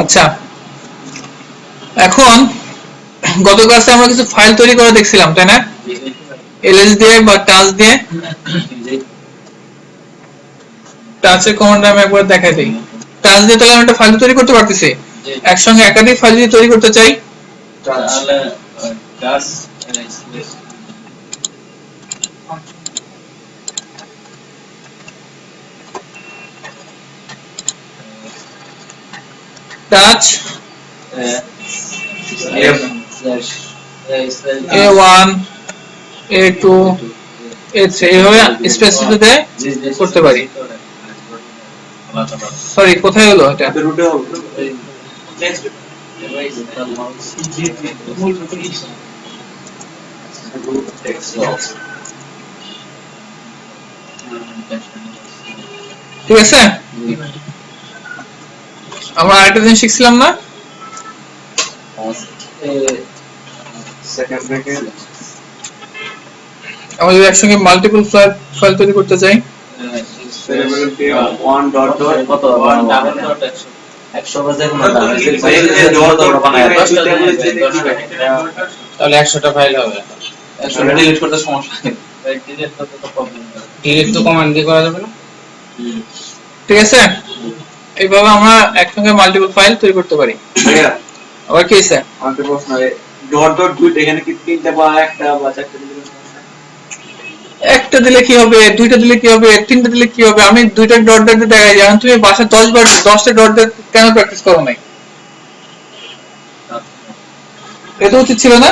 আচ্ছা, এখন গত ক্লাসে আমরা কিছু ফাইল তৈরি করে দেখছিলাম, তাই না? এলএস দিয়ে বা টাচ দিয়ে। টাচের কমান্ড আমি একবার দেখাই দিই। টাচ দিয়ে তাহলে আমি একটা ফাইল তৈরি করতে পারতেছি। একসঙ্গে একাধিক ফাইল যদি তৈরি করতে চাই তাহলে touch touch A1 A2 A3 এইভাবে স্পেসিফিতে করতে পারি। সরি, কোথায় হলো এটা? রুটে হবে ঠিক আছে, আমরা আরেকটা জিনিস শিখছিলাম না? সেকেন্ড থেকে আমরা যদি একসঙ্গে মাল্টিপল ফাইল তৈরি করতে চাই, ওয়ান ডট ডট কত 1 ডাবল ডট 100 বাজে কোন দাম এই যে ডট ডট বানায় তাহলে 100টা ফাইল হবে। 100টা ডিলিট করতে সমস্যা নেই, ডিলিট করতে তো প্রবলেম হবে। ডিলিট তো কমান্ড দিয়ে করা যাবে না? ঠিক আছে, এইভাবে আমরা একসঙ্গে মাল্টিপল ফাইল তৈরি করতে পারি। ভাইয়া আবার কি আছে? আমাদের প্রশ্ন ডট ডট দুইটা এখানে কি তিনটা বা একটা বা চারটা দিলে একটা দিলে কি হবে, দুইটা দিলে কি হবে, তিনটা দিলে কি হবে? আমি দুইটা ডট ডট দেখাই, যেমন তুমি বাসায় 10 বার 10টা ডট ডট কেন প্র্যাকটিস করো নাই? এটা উচিত ছিল না?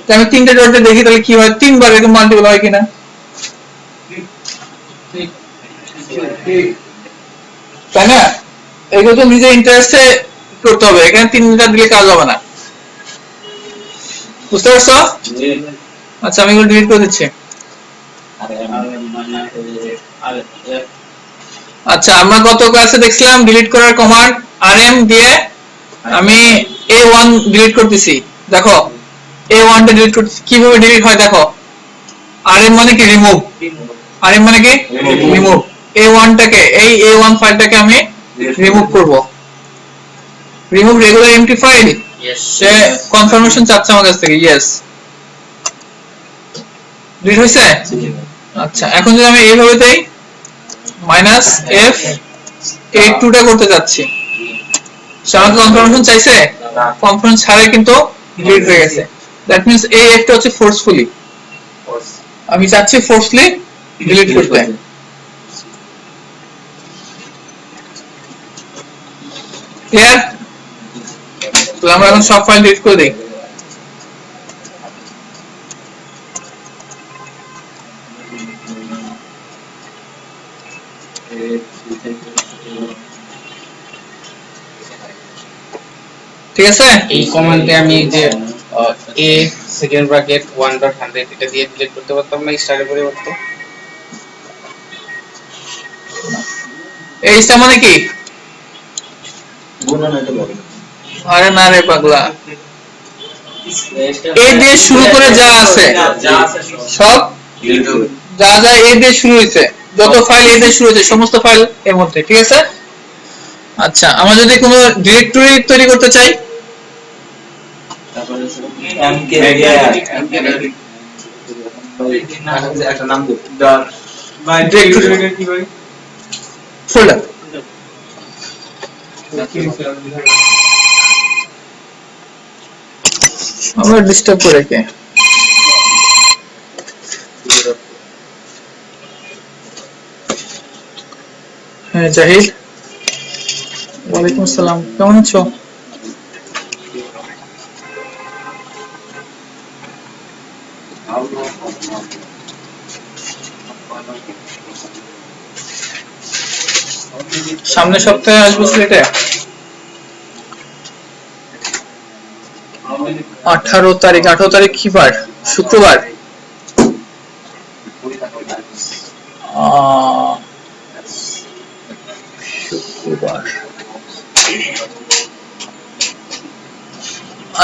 যে আমি তিনটা ডট ডট দেখি তাহলে কি হয়, তিনবার এরকম মাল্টিপল হয় কিনা, তাই না? এগুলো তো নিজের ইন্টারেস্টে করতে হবে, এখানে তিনটা দিলে কাজ হবে না। বুঝতে পারছো? আচ্ছা, আমি এগুলো ডিলিট করে দিচ্ছি। আচ্ছা, আমরা গত ক্লাসে দেখছিলাম ডিলিট করার কমান্ড rm দিয়ে আমি a1 ডিলিট করতেছি। দেখো a1 টা ডিলিট করতেছি, কিভাবে ডিলিট হয় দেখো। rm মানে কি? রিমুভ। rm মানে কি? রিমুভ। a1 টাকে, এই a1 ফাইলটাকে আমি রিমুভ করব। Remove regular empty file. সে কনফার্মেশন চাচ্ছে আমার কাছ থেকে, ইয়েস। ডিলিট হয়েছে? আচ্ছা, এখন যদি আমি এইভাবে দেই -f82 টা করতে যাচ্ছি, সে আমাকে কনফার্মেশন চাইছে, কনফার্মেশন ছাড়াই কিন্তু ডিলিট হয়ে গেছে। দ্যাট মিন্স এই f টা হচ্ছে ফোর্সফুলি, আমি চাচ্ছি ফোর্সফুলি ডিলিট করতে। ক্লিয়ার? তো আমরা এখন সব ফাইল ডিলিট করে দেই। ঠিক আছে, এই কমান্ডে আমি যে a সেকেন্ড ব্র্যাকেট 1.100 এটা দিয়ে ডিলিট করতে পারতাম না স্টারের পরিবর্তে? এইটা মানে কি? আরে না রে পাগলা, এ দিয়ে শুরু করে যা আছে সব, যা যা এ দিয়ে শুরু হয়েছে, যত ফাইল এ দিয়ে শুরু হয়েছে সমস্ত ফাইল এর মধ্যে। ঠিক আছে, আচ্ছা, আমরা যদি কোনো ডিরেক্টরি তৈরি করতে চাই, একটা নাম দেব ফোল্ডার, আমরা ডিস্টার্ব করে কে? হ্যাঁ জাহিদ, ওয়ালাইকুম আসসালাম, কেমন আছো? সামনের সপ্তাহে আসবো সিলেটে, 18 তারিখ। 18 তারিখ কি বার? শুক্রবার। শুক্রবার,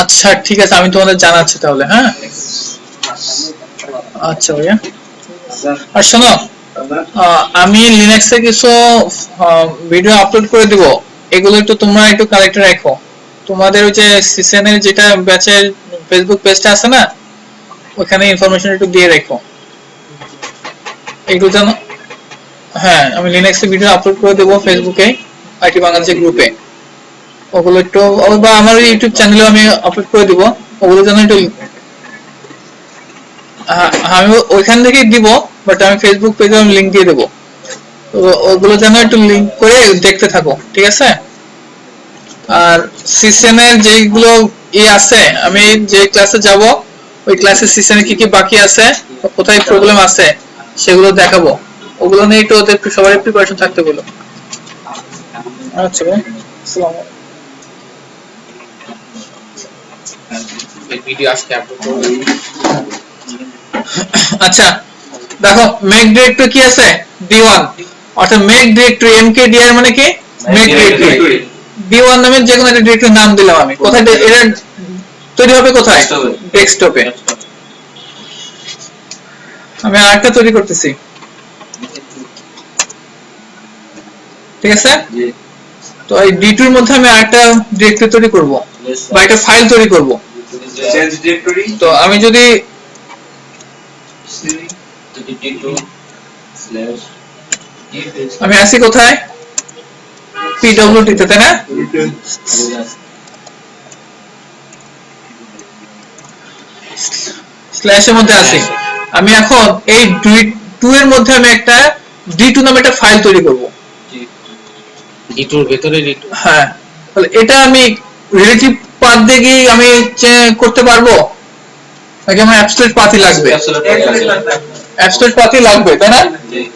আচ্ছা ঠিক আছে, আমি তোমাদের জানাচ্ছি তাহলে। হ্যাঁ আচ্ছা ভাইয়া। আর শোনো, আমি লিনাক্সে কিছু ভিডিও আপলোড করে দিব, এগুলো একটু তোমরা একটু কালেক্ট রাখো। তোমাদের ওই যে সিসেনের যেটা ব্যাচের ফেসবুক পেজটা আছে না, ওখানে ইনফরমেশন একটু দিয়ে রাখো এগুলো জানো। হ্যাঁ, আমি লিনাক্সের ভিডিও আপলোড করে দেবো ফেসবুকে, আইটি বাংলাদেশের গ্রুপে। ওগুলো একটু বা আমার ইউটিউব চ্যানেলে আমি আপলোড করে দিব। ওগুলো যেন একটু আমি ওইখান থেকেই দিব, বাট আমি ফেসবুক পেজে আমি লিংক দিয়ে দেবো। তো ওগুলো যেন একটু লিংক করে দেখতে থাকো, ঠিক আছে? আর সিসেনের যেগুলো আছে, আমি যে ক্লাসে যাব ওই ক্লাসে সিসেনে কি কি বাকি আছে, কোথায় প্রবলেম আছে সেগুলো দেখাবো। ওগুলো নিয়ে একটু ওদের সবারই প্রিপারেশন থাকতে বলো। আচ্ছা ভাই, আসসালামু আলাইকুম। ভিডিও আজকে আপলোড করব। আচ্ছা দেখো, মেক ডিরেক্টরি কি আছে? D1, অর্থাৎ মেক ডিরেক্টরি mkdir মানে কি? Make directory. D1 নামে যে কোনো একটা ডিরেক্টরির নাম দিলাম আমি। কোথায় এটা তৈরি হবে? কোথায়? ডেস্কটপে। আমি আরেকটা তৈরি করতেছি, ঠিক আছে? তো এই D2 এর মধ্যে আমি আরেকটা ডিরেক্টরি তৈরি করব বা একটা ফাইল তৈরি করব। Change directory. তো আমি যদি আমি আসি কোথায়? pwd তে, তাই না? স্ল্যাশের মধ্যে আসি। আমি এখন এই D2 এর মধ্যে আমি একটা D2 নামে একটা ফাইল তৈরি করব। D2 এর ভিতরে D2। হ্যাঁ, তাহলে এটা আমি রিলেটিভ পাথ দিয়ে কি আমি করতে পারবো, নাকি আমার অ্যাবসলিউট পাথই লাগবে? অ্যাবসলিউট পাথই লাগবে, তাই না?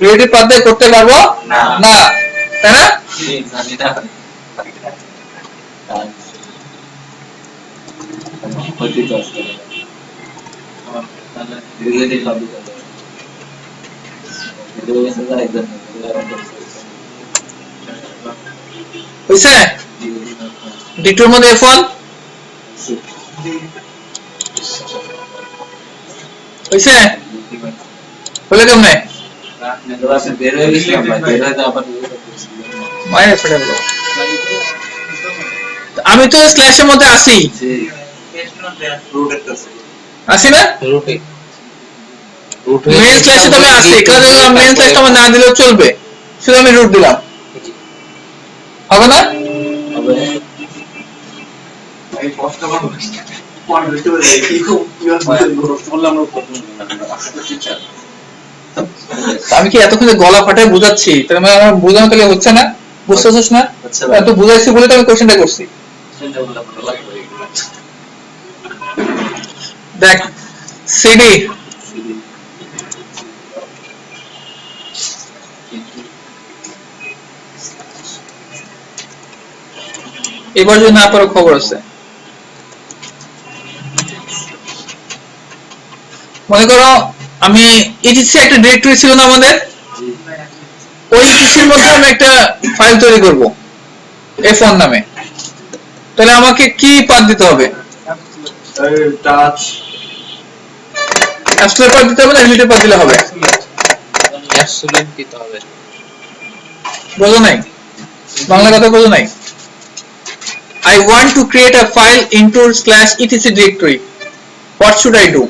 রিলেটিভ পাথ দিয়ে করতে পারবো না, তাই না? হইছে? D2 এর মধ্যে F1 হইছে? হলে কেমনে? মায়ের ফেটে গেল। আমি তো স্ল্যাশের মধ্যে আসি আসি না? মেন স্ল্যাশে তো আমি আসি, কারণ মেন স্ল্যাশটা আমার না দিলেও চলবে, শুধু আমি রুট দিলাম, হবে না? এই কষ্ট করব আমি কি এতক্ষণ গলা ফাটায় বুঝাচ্ছি, তাহলে মানে আমার বোঝানো তাহলে হচ্ছে না? বুঝতেছিস না? এত বুঝাইছি বলে তো আমি কোশ্চেনটা করছি। দেখ সিডি এবার যদি না পারো খবর আছে। মনে করো আমি ইটিসি একটা ডিরেক্টরি ছিল না আমাদের, ওই ইটিসির মধ্যে আমি একটা ফাইল তৈরি করব F1 নামে। তাহলে আমাকে কি পাথ দিতে হবে? টাচ অ্যাবসলিউট পাথ দিতে হবে না রিলেটিভ পাথ দিলে হবে? অ্যাবসলিউট দিতে হবে। বোঝো নাই? বাংলা কথা বোঝো নাই? I want to create a file into /etc directory. What should I do?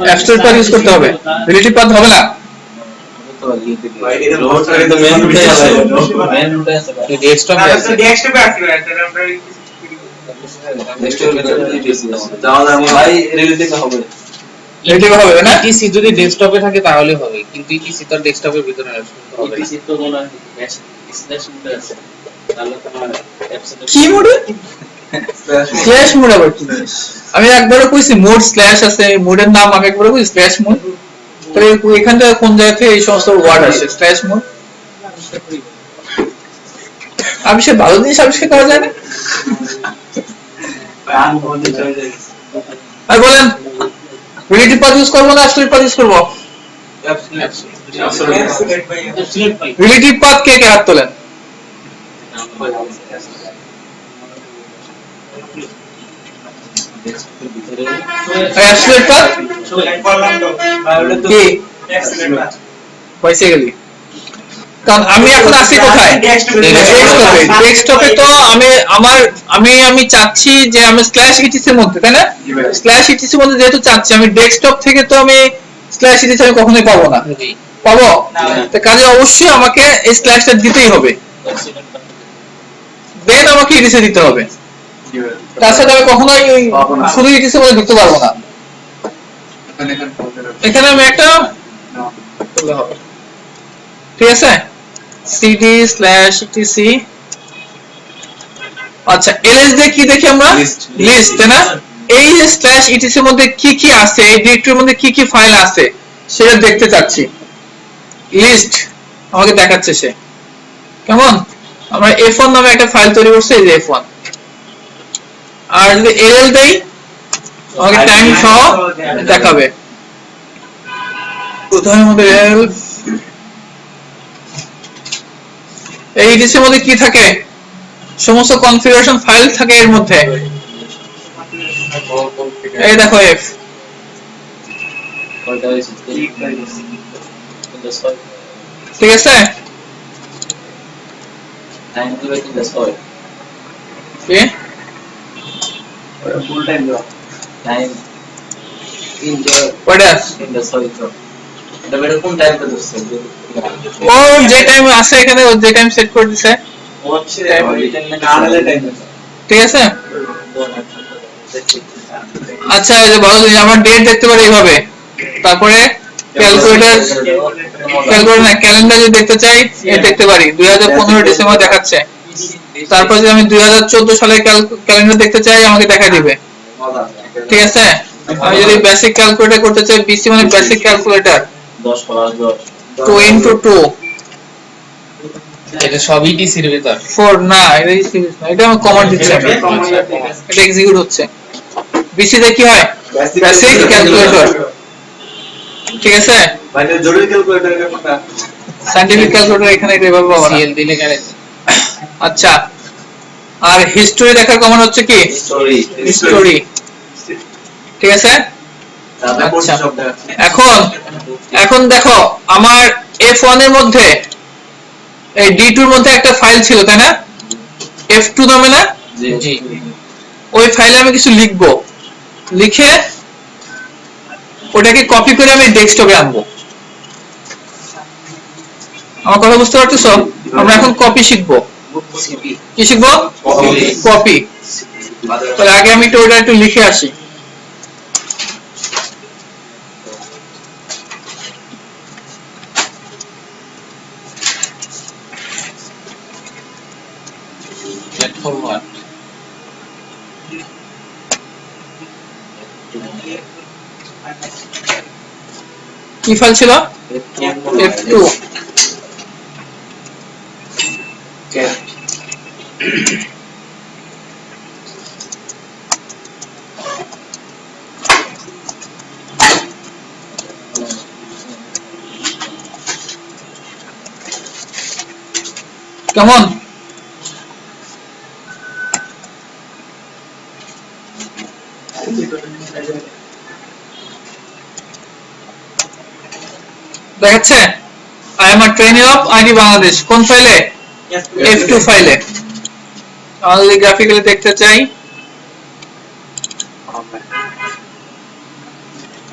Absolute path use করতে হবে, রিলেটিভ পাথ হবে না। ডেস্কটপে আছে। রিলেটিভ হবে না? ইটিসি যদি ডেস্কটপে থাকে তাহলে হবে, কিন্তু ইটিসি তো ডেস্কটপের ভিতরে হবে না। কি মোডে? স্ল্যাশ মোড আবার কি জিনিস? আমি একবারও কইছি মোড স্ল্যাশ আছে, মোডের নাম আমি একবারও কইছি স্ল্যাশ মোড। তাহলে এখান থেকে কোন জায়গা থেকে এই সমস্ত ওয়ার্ড আসে স্ল্যাশ মোড? আমি সে ভালো জিনিস আবিষ্কার করা যায় না। আর বলেন রিলেটিভ পাথ ইউজ করবো না অ্যাবসলিউট পাথ ইউজ করবো? রিলেটিভ পাথ কে কে হাত তোলেন? অ্যাবসলিউট পাথ কি? বেসিক্যালি কারণ আমি এখন আছি কোথায় ডেস্কটপে তো আমি চাচ্ছি যে আমি স্ল্যাশ ইটিসি এর মধ্যে তাই না স্ল্যাশ ইটিসি এর মধ্যে যেহেতু চাচ্ছি আমি ডেস্কটপ থেকে তো আমি স্ল্যাশ ইটিসি আমি কখনোই পাবো না পাবো তো কাজে অবশ্যই আমাকে এই স্ল্যাশটা দিতেই হবে দেন আমাকে ইটিসি দিতে হবে তাছাড়া আমি কখনোই শুধু ইটিসি বলে ঢুকতে পারবো না এখানে আমি একটা করলে হবে ঠিক আছে cd/etc আচ্ছা ls দিয়ে কি দেখি আমরা লিস্ট তাই না এই যে /etc এর মধ্যে কি কি আছে এই ডিরেক্টরির মধ্যে কি কি ফাইল আছে সেটা দেখতে চাচ্ছি লিস্ট আমাকে দেখাচ্ছে সে কেমন আমরা f1 নামে একটা ফাইল তৈরি করছি এই যে f1 আর যদি ll দেই আমাকে টাইম সহ দেখাবে উদাহরণের মধ্যে ll এই ইটিসির মধ্যে কি থাকে সমস্ত কনফিগারেশন ফাইল থাকে এর মধ্যে এই দেখো f ঠিক আছে কি ফুল টাইম দাও what else ও যে টাইম আছে এখানে ও যে টাইম সেট করে দিছে হচ্ছে কার্নেলে টাইম ঠিক আছে আচ্ছা এই যে বলো যে আমরা ডেট দেখতে পারি এইভাবে তারপরে ক্যালকুলেটর না ক্যালেন্ডার যদি দেখতে চাই এই দেখতে পারি 2015 ডিসেম্বর দেখাচ্ছে তারপর যদি আমি 2014 সালের ক্যালেন্ডার দেখতে চাই আমাকে দেখা দিবে ঠিক আছে আমি যদি বেসিক ক্যালকুলেটর করতে চাই বিসি মানে বেসিক ক্যালকুলেটর 2 into 2 এটা সবই ডিসির ভিতর 4 না এটা সিরিজ না এটা আমি কমান্ড দিচ্ছি আমি এটা এক্সিকিউট হচ্ছে বিসি তে কি হয় বেসিক ক্যালকুলেটর ঠিক আছে মানে জরুরি ক্যালকুলেটরের কথা সায়েন্টিফিক ক্যালকুলেটর এখানে এভাবে পাবো না সিএল দিলে কেন আচ্ছা আর হিস্টরি দেখার কমান্ড হচ্ছে কি হিস্টরি ঠিক আছে আচ্ছা এখন দেখো আমার f1 এর মধ্যে এই d2 এর মধ্যে একটা ফাইল ছিল তাই না f2 নামে না জি ওই ফাইলে আমি কিছু লিখবো লিখে ওটাকে কপি করে আমি ডেস্কটপে আনবো আমার কথা বুঝতে পারতেছো আমরা এখন কপি শিখবো কি শিখবো কপি তাহলে আগে আমি ওটা একটু লিখে আসি ফরওয়ার্ড কি ফাইল ছিল f2 কেমন দেখাচ্ছে I am a trainer of ID Bangladesh কোন ফাইলে f2 ফাইলে আমাদের গ্রাফিক্যালি দেখতে চাই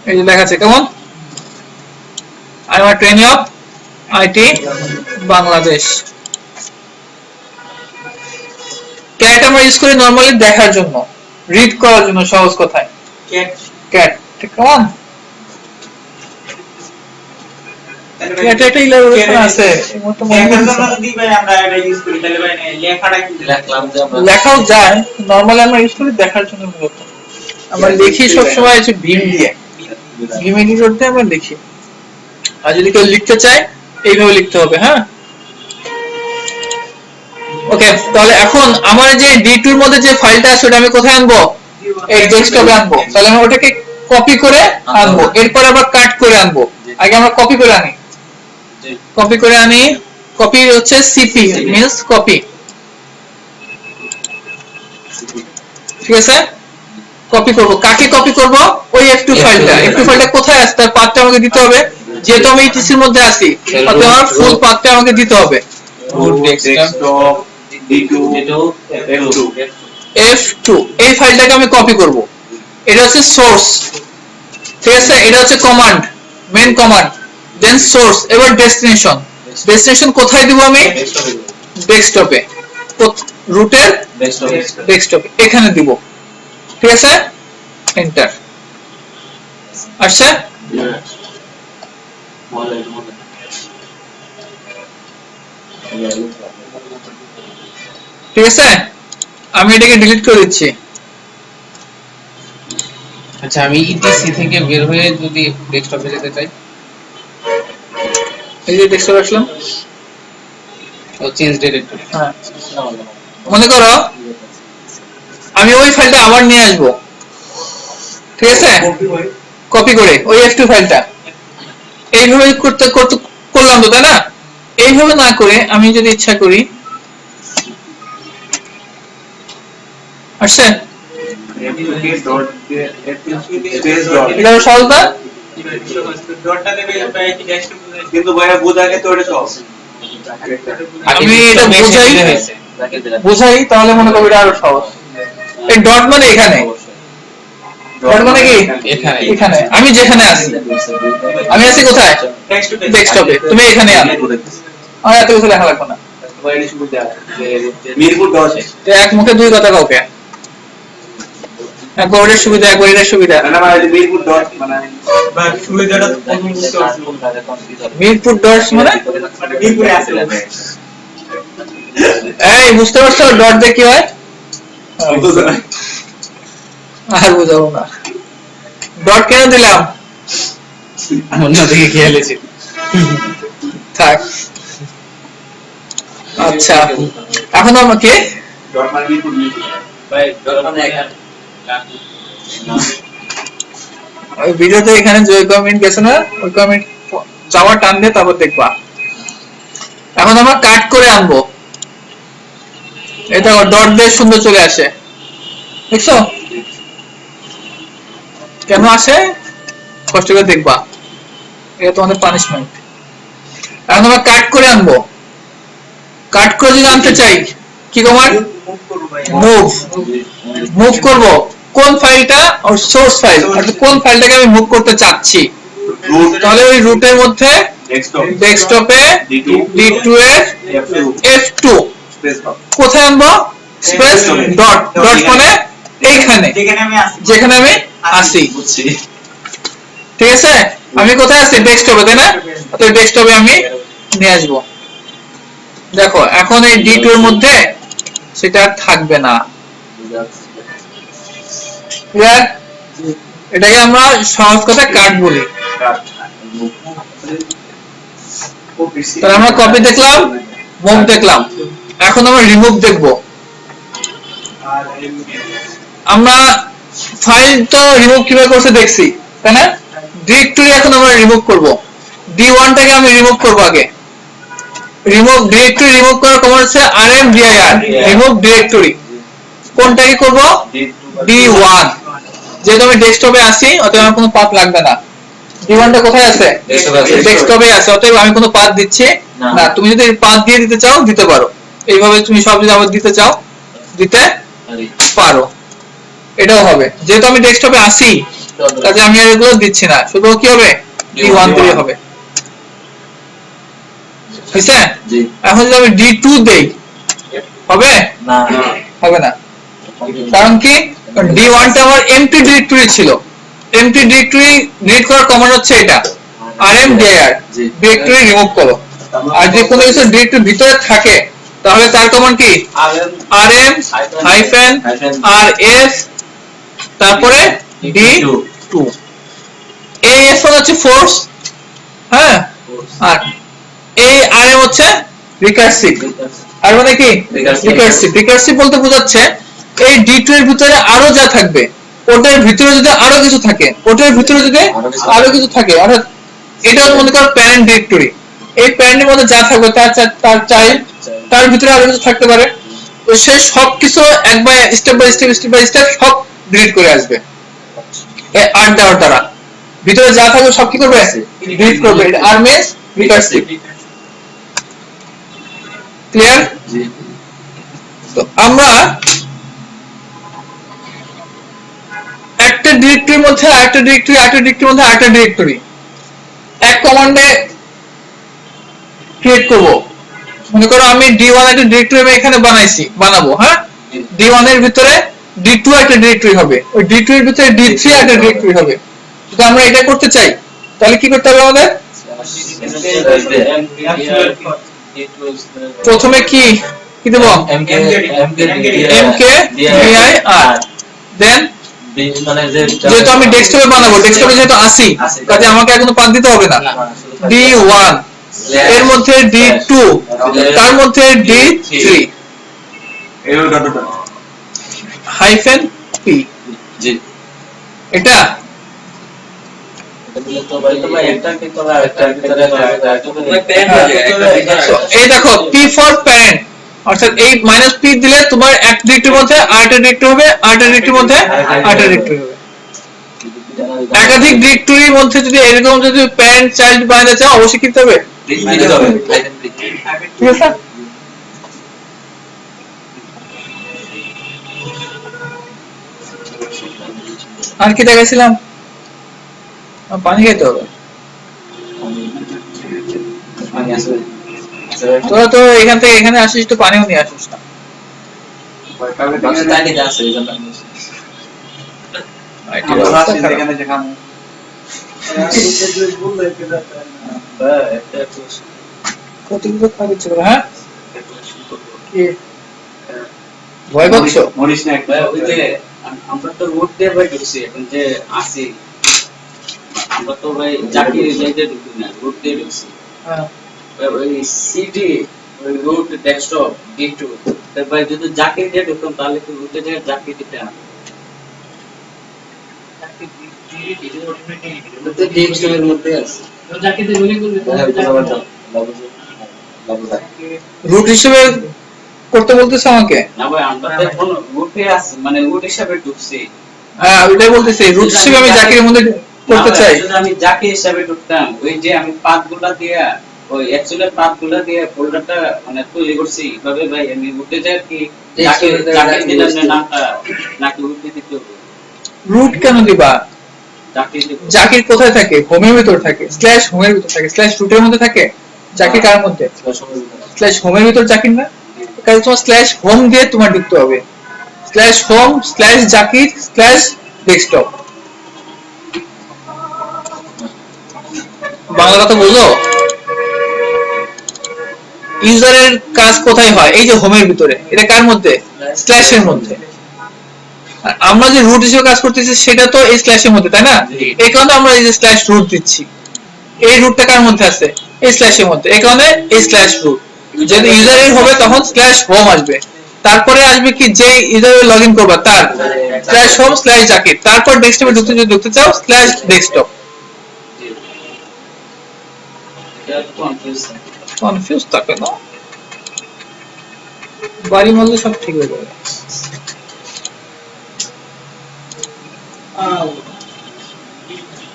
এই যে দেখাচ্ছে কেমন I am a trainer of IT Bangladesh cat আমরা ইউজ করি নরমালি দেখার জন্য রিড করার জন্য সহজ কথায় ক্যাট কেমন এটা একটা ইলাস্ট্রেশন আছে লেখাও যায় নরমালি আমরা ইউজ করি দেখার জন্য মূলত আমরা লিখি সব সময় হচ্ছে ভীম দিয়ে ভীম এডিটরতে আমরা লিখি আর যদি কেউ লিখতে চায় এইভাবে লিখতে হবে হ্যাঁ ওকে তাহলে এখন আমার যে d2 এর মধ্যে যে ফাইলটা আছে ওটা আমি কোথায় আনবো এই ডেস্কটপে আনবো তাহলে আমি ওটাকে কপি করে আনবো এরপর আবার কাট করে আনবো আগে আমরা কপি করে আনি কপি হচ্ছে সিপি মিন্স কপি ঠিক আছে কপি করব কাকে কপি করব ওই f2 ফাইলটা কোথায় আছে তার পাথটা আমাকে দিতে হবে যেহেতু আমি ইটিসির মধ্যে আছি তাতে আমার ফুল পাথটা আমাকে দিতে হবে। root desktop desktop D2 F2 F2 এই ফাইলটাকে আমি কপি করব। এটা হচ্ছে সোর্স, ঠিক আছে, এটা হচ্ছে কমান্ড, মেইন কমান্ড, দেন সোর্স। এবার ডেস্টিনেশন, ডেস্টিনেশন কোথায় দিব আমি? ডেস্কটপে, রুটের ডেস্কটপে এখানে দিব, ঠিক আছে, এন্টার আসছে। ঠিক আছে, আমি এটাকে ডিলিট করে দিচ্ছি। আচ্ছা আমি ইটিসি থেকে বের হয়ে যদি ডেস্কটপে যেতে চাই, এই যে ডেস্কটপে আসলাম, ও চেঞ্জ ডিরেক্টরি, হ্যাঁ মনে করো আমি ওই ফাইলটা আবার নিয়ে আসবো, ঠিক আছে, কপি করে ওই F2 ফাইলটা এইভাবে করতে করতে করলাম তো, তাই না? এইভাবে না করে আমি যদি ইচ্ছা করি, আসছে এটা সহজ না? কিন্তু ভাইয়া বোঝাকে তো এটা সব আমি এটা বুঝাই তাহলে মনে করবো এটা আরো সহজ। এই ডট মানে এখানে, ডট মানে কি এখানে এখানে, আমি যেখানে আছি, আমি আছি কোথায়? ডেস্কটপে, তুমি এখানে আনো, আর এত কিছু লেখা লাগবে না। মিরপুর 10 তো এক মুখে দুই কথা কাউকে, একবার ওটার সুবিধা একবার এটার সুবিধা। না মানে মিরপুর 10 মানে সুবিধাটা তো প্রথম বুঝতে পারছি। মিরপুর ডটস মানে মিরপুরে আছে এই বুঝতে পারছো ডট দিয়ে কি হয়? আর বুঝাবো না। ডট কেন দিলাম? অন্যদিকে খেয়াল আছে। থাক। আচ্ছা এখন আমাকে ডট মানে মিরপুর ভাই মানে এখানে ওই ভিডিওতে এখানে যে কমেন্ট গেছে না, ওই কমেন্ট যাওয়া টান দিয়ে তারপর দেখবা। এখন আমরা কাট করে আনবো, এটা ডট দিয়ে সুন্দর চলে আসে, দেখছো কেন আসে? কষ্ট করে দেখবা, এটা তোমাদের পানিশমেন্ট। এখন আমরা কাট করে আনবো। কাট করে যদি আনতে চাই কি কমান্ড? মুভ। মুভ করব কোন ফাইলটা? আর সোর্স ফাইল, অর্থাৎ কোন ফাইলটাকে আমি মুভ করতে চাচ্ছি। তাহলে ওই রুটের মধ্যে ডেস্কটপে D2 এর F2 কোথায় আনবো? স্পেস ডট, ডট মানে এইখানে যেখানে আমি আছি, ঠিক আছে। আমি কোথায় আছি? ডেস্কটপে, তাই না? তো ডেস্কটপে আমি নিয়ে আসবো। দেখো এখন এই D2 এর মধ্যে সেটা থাকবে না, ক্লিয়ার? এটাকে আমরা সহজ কথা কাট বলি। তাহলে আমরা কপি দেখলাম, মুভ দেখলাম, এখন আমরা রিমুভ দেখবো। আমরা ফাইল তো রিমুভ কিভাবে করতে দেখছি, তাই না? ডিরেক্টরি এখন আমরা রিমুভ করব। D1 টাকে আমি রিমুভ করব আগে। রিমুভ ডিরেক্টরি রিমুভ করার কমান্ড হচ্ছে rmdir, রিমুভ ডিরেক্টরি। কোনটাকে করব? D1। যেহেতু আমি ডেস্কটপে আছি অতএব আমার কোনো পাথ লাগবে না। D1 টা কোথায় আছে? ডেস্কটপে আছে, অতএব আমি কোনো পাথ দিচ্ছি না। তুমি যদি পাথ দিয়ে দিতে চাও দিতে পারো, এইভাবে তুমি সব যদি আবার দিতে চাও দিতে পারো, এটাও হবে। যেহেতু আমি ডেস্কটপে আছি কাজে আমি আর এগুলো দিচ্ছি না, শুধু কি হবে? D1 দিলে হবে, বুঝছে? এখন যদি আমি D2 দেই হবে? হবে না। কারণ কি? D1 টা আমার এমটি ডিরেক্টরি ছিল। এমটি ডিরেক্টরি ডিলিট করার কমান্ড হচ্ছে এটা rmdir, ডিরেক্টরি রিমুভ করো। আর যে কোনো কিছু ডিরেক্টরি ভিতরে থাকে তাহলে তার কমান্ড কি? rm rs তারপরে D2। as হচ্ছে ফোর্স, হ্যাঁ, আর এই rm হচ্ছে রিকারসিভ। আর মানে কি? রিকারসিভ। রিকারসিভ বলতে বোঝাচ্ছে এই D2 এর ভিতরে আরো যা থাকবে ওটার ভিতরে যদি আরো কিছু থাকে, ওটার ভিতরে যদি আরো কিছু থাকে, অর্থাৎ এটা মনে করো প্যারেন্ট ডিরেক্টরি। এই প্যারেন্টের মধ্যে যা থাকবে তার চাইল্ড, তার ভিতরে আরো কিছু থাকতে পারে, তো সে সবকিছু একবার স্টেপ বাই স্টেপ সব ডিলিট করে আসবে এই আর দেওয়ার দ্বারা। ভিতরে যা থাকবে সব কি করবে ডিলিট করবে এটা আর মিন্স রিকার্সিভ ক্লিয়ার জি তো আমরা একটা ডিরেক্টরির মধ্যে আরেকটা ডিরেক্টরি আরেকটা ডিরেক্টরির মধ্যে আরেকটা ডিরেক্টরি এক কমান্ডে ক্রিয়েট করব মনে করো আমি d1 একটা ডিরেক্টরি আমি এখানে বানাবো হ্যাঁ d1 এর ভিতরে d2 একটা ডিরেক্টরি হবে ওই d2 এর ভিতরে d3 একটা ডিরেক্টরি হবে যদি আমরা এটা করতে চাই তাহলে কি করতে হবে আমাদের প্রথমে কি দেব mk dir দেন মানে যে যেহেতু আমি ডেস্কটপে বানাবো ডেস্কটপে যেহেতু আসি কাজে আমাকে আর কোনো পাথ দিতে হবে না d1 এর মধ্যে d2 তার মধ্যে d3 এরো ডট ডট হাইফেন p জি এটা তো ভাই তোমার একটা কি তোলা একটা ভিতরে So, এই দেখো p for parent অর্থাৎ এই -p দিলে তোমার এক ডিরেক্টরির মধ্যে আরেকটা ডিরেক্টরি হবে আরেকটা ডিরেক্টরির মধ্যে আরেকটা ডিরেক্টরি হবে একাধিক ডিরেক্টরির মধ্যে যদি এরকম যদি প্যারেন্ট চাইল্ড বানাতে চাও অবশ্যই কি করতে হবে ঠিক আছে আর কি দেখাইছিলাম পানি খেতে হবে তোরা তো এখান থেকে এখানে আসিস তো পানিও নিয়ে আসিস না এখানে দেখাম কতগুলো খাবে ছিল হ্যাঁ কি ভয় পাচ্ছো মরিস না একটা ওই যে আমরা তো রুট দিয়ে ভাই ঢুকছি এখন যে আসি আমরা তো ভাই জাকি যাইতে ঢুকি না রুট দিয়ে ঢুকছি হ্যাঁ ওই সিডি ওই রুট ডেস্কটপ D2 তাই ভাই যদি জাকি দিয়ে ঢুকতাম তাহলে তো রুটে যে জাকি দিতে না তো ডেস্কটপের মধ্যে আছে রুট হিসেবে করতে বলতেছ আমাকে না ভাই আমরা তো এখন রুটে আছি মানে রুট হিসাবে ঢুকছি হ্যাঁ ওইটাই বলতেছি রুট হিসেবে আমি জাকিরের মধ্যে করতে চাই যদি আমি জাকি হিসাবে ঢুকতাম ওই যে আমি পাথগুলা দিয়া ওই অ্যাকচুয়ালি পাথগুলা দিয়ে ফোল্ডারটা মানে তৈরি করছি ভাবে ভাই আমি রুটে যাই কি জাকি দিলাম না নামটা নাকি রুটে দিতে হবে রুট কেন দিবা জাকি দিব জাকির কোথায় থাকে হোমের ভিতর থাকে স্ল্যাশ হোমের ভিতর থাকে স্ল্যাশ রুটের মধ্যে থাকে জাকির কার মধ্যে স্ল্যাশ হোমের ভিতর জাকির না কাজে তোমার স্ল্যাশ হোম দিয়ে তোমার ঢুকতে হবে slash home slash Zakir slash desktop Bangla কথা বুঝো ইউজারের কাজ কোথায় হয় এই যে হোমের ভিতরে এটা কার মধ্যে স্ল্যাশের মধ্যে আর আমরা যে রুট হিসেবে কাজ করতেছি সেটা তো এই স্ল্যাশের মধ্যে তাই না এই কারণে আমরা এই যে স্ল্যাশ রুট দিচ্ছি এই রুটটা কার মধ্যে আছে এই স্ল্যাশের মধ্যে এই কারণে এই স্ল্যাশ রুট যদি ইউজারের হবে তখন স্ল্যাশ হোম আসবে তারপরে আসবে কি যে ইউজারে লগইন করবে তার স্ল্যাশ হোম স্ল্যাশ জাকির তারপর ডেস্কটপে ঢুকতে চাও স্ল্যাশ ডেস্কটপ কনফিউজ থাকে না বাড়ি মারলে সব ঠিক হয়ে যাবে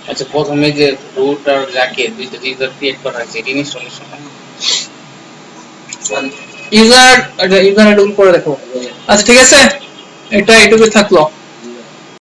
আচ্ছা প্রথমে যে রুট আর জাকি দুইটা ইউজার ক্রিয়েট করা আছে এটা ইনস্টলেশন ইউজার ইউজার এডুল করে দেখো আচ্ছা ঠিক আছে এটা এটুকু থাকলো